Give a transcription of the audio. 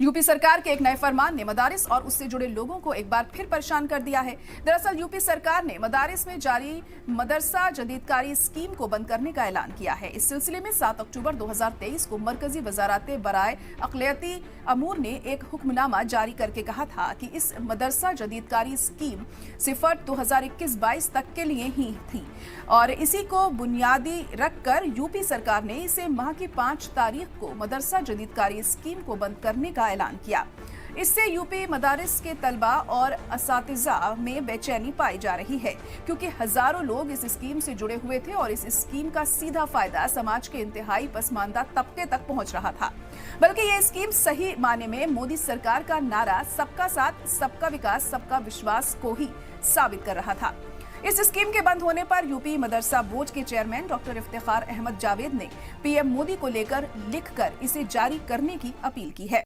UP सरकार के एक नए फरमान ने मदारिस और उससे जुड़े लोगों को एक बार फिर परेशान कर दिया है। दरअसल यूपी सरकार ने मदारिस में जारी मदरसा जदीदकारी स्कीम को बंद करने का ऐलान किया है। इस सिलसिले में 7 अक्टूबर 2023 को मरकजी वजारत बराए अक़लियती अमूर ने एक हुक्मनामा जारी करके कहा था कि इस मदरसा जदीदकारी स्कीम सिर्फ 2021-22 तक के लिए ही थी और इसी को बुनियादी रखकर यूपी सरकार ने इसे माह की 5 तारीख को मदरसा जदीदकारी स्कीम को बंद करने का ऐलान किया। इससे यूपी मदारिस के तलबा और असातिज़ा में बेचैनी पाई जा रही है क्योंकि हजारों लोग इस स्कीम से जुड़े हुए थे और इस स्कीम का सीधा फायदा समाज के इंतहाई पसमानदा तबके तक पहुंच रहा था। बल्कि ये स्कीम सही माने में मोदी सरकार का नारा सबका साथ, सबका विकास, सबका विश्वास को ही साबित कर रहा था। इस स्कीम के बंद होने पर यूपी मदरसा बोर्ड के चेयरमैन डॉक्टर इफ्तिखार अहमद जावेद ने पीएम मोदी को लेकर लिखकर इसे जारी करने की अपील की है।